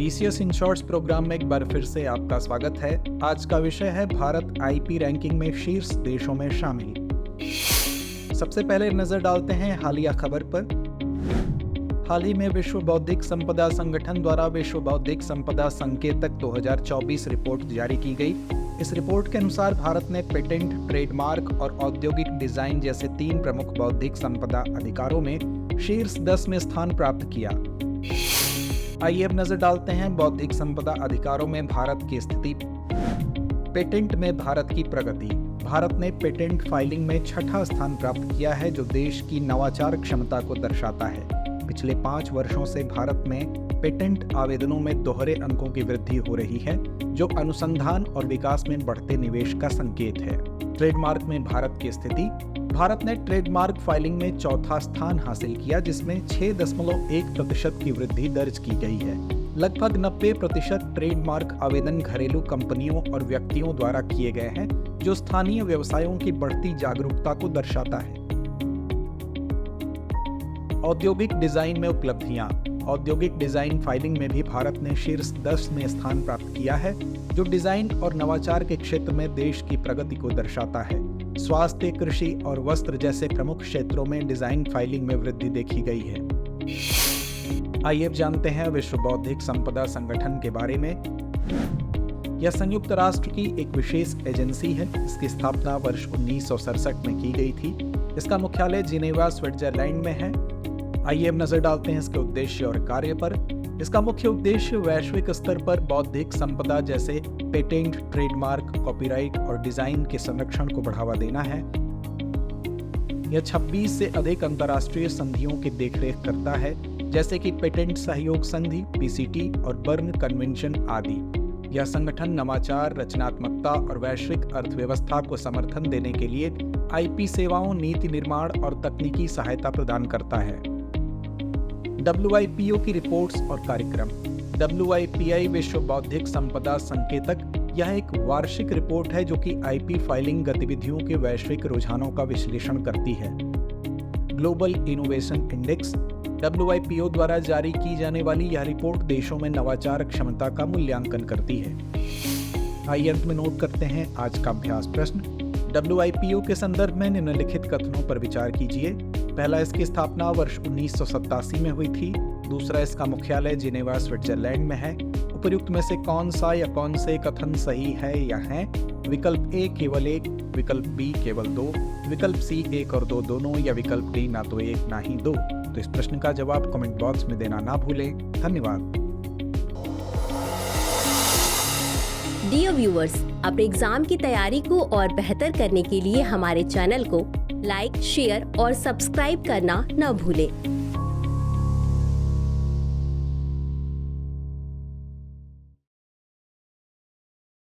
BCS in shorts programme में एक बार फिर से आपका स्वागत है। आज का विषय है भारत IP रैंकिंग में शीर्ष देशों में शामिल। सबसे पहले नजर डालते हैं हालिया खबर पर। हाल ही में विश्व बौद्धिक संपदा संगठन द्वारा विश्व बौद्धिक संपदा संकेतक 2024 रिपोर्ट जारी की गई। इस रिपोर्ट के अनुसार भारत ने पेटेंट, ट्रेडमार्क और औद्योगिक डिजाइन जैसे 3 प्रमुख बौद्धिक संपदा अधिकारों में शीर्ष 10 में स्थान प्राप्त किया। आइए अब नजर डालते हैं बौद्धिक संपदा अधिकारों में भारत की स्थिति। पेटेंट में भारत की प्रगति। भारत ने पेटेंट फाइलिंग में 6ठा स्थान प्राप्त किया है, जो देश की नवाचार क्षमता को दर्शाता है। पिछले 5 वर्षों से भारत में पेटेंट आवेदनों में दोहरे अंकों की वृद्धि हो रही है, जो अनुसंधान और विकास में बढ़ते निवेश का संकेत है। ट्रेडमार्क में भारत की स्थिति। भारत ने ट्रेडमार्क फाइलिंग में 4था स्थान हासिल किया, जिसमें 6.1% की वृद्धि दर्ज की गई है। लगभग 90% ट्रेडमार्क आवेदन घरेलू कंपनियों और व्यक्तियों द्वारा किए गए हैं, जो स्थानीय व्यवसायों की बढ़ती जागरूकता को दर्शाता है। औद्योगिक डिजाइन में उपलब्धियां। औद्योगिक डिजाइन फाइलिंग में भी भारत ने शीर्ष 10 में स्थान प्राप्त किया है, जो डिजाइन और नवाचार के क्षेत्र में देश की प्रगति को दर्शाता है। स्वास्थ्य, कृषि और वस्त्र जैसे प्रमुख क्षेत्रों में डिजाइन फाइलिंग में वृद्धि देखी गई है। आइए अब जानते हैं विश्व बौद्धिक संपदा संगठन के बारे में। यह संयुक्त राष्ट्र की एक विशेष एजेंसी है। इसकी स्थापना वर्ष 1967 में की गई थी। इसका मुख्यालय जिनेवा, स्विट्जरलैंड में है। आइए अब नजर डालते हैं इसके उद्देश्य और कार्य पर। इसका मुख्य उद्देश्य वैश्विक स्तर पर बौद्धिक संपदा जैसे पेटेंट, ट्रेडमार्क, कॉपीराइट और डिजाइन के संरक्षण को बढ़ावा देना है। यह 26 से अधिक अंतर्राष्ट्रीय संधियों की देखरेख करता है, जैसे कि पेटेंट सहयोग संधि, PCT और बर्न कन्वेंशन आदि। यह संगठन नवाचार, रचनात्मकता और वैश्विक अर्थव्यवस्था को समर्थन देने के लिए IP सेवाओं, नीति निर्माण और तकनीकी सहायता प्रदान करता है। WIPO की रिपोर्ट्स और कार्यक्रम। WIPI विश्व बौद्धिक संपदा संकेतक यह एक वार्षिक रिपोर्ट है, जो कि IP फाइलिंग गतिविधियों के वैश्विक रुझानों का विश्लेषण करती है। Global innovation index. WIPO द्वारा जारी की जाने वाली यह रिपोर्ट देशों में नवाचार क्षमता का मूल्यांकन करती है। आइए अंत में नोट करते हैं आज का अभ्यास प्रश्न। WIPO के संदर्भ में निम्नलिखित कथनों पर विचार कीजिए। पहला, इसकी स्थापना वर्ष 1987 में हुई थी। दूसरा, इसका मुख्यालय जिनेवा, स्विट्जरलैंड में है। उपर्युक्त में से कौन सा या कौन से कथन सही है या हैं? विकल्प A केवल 1, विकल्प B केवल 2, विकल्प C 1 और 2 दोनों, या विकल्प D ना तो 1 ना ही 2। तो इस प्रश्न का जवाब कमेंट बॉक्स में देना ना भूलें। धन्यवाद। डियर व्यूअर्स, अपने एग्जाम की तैयारी को और बेहतर करने के लिए हमारे चैनल को लाइक, शेयर और सब्सक्राइब करना न भूलें।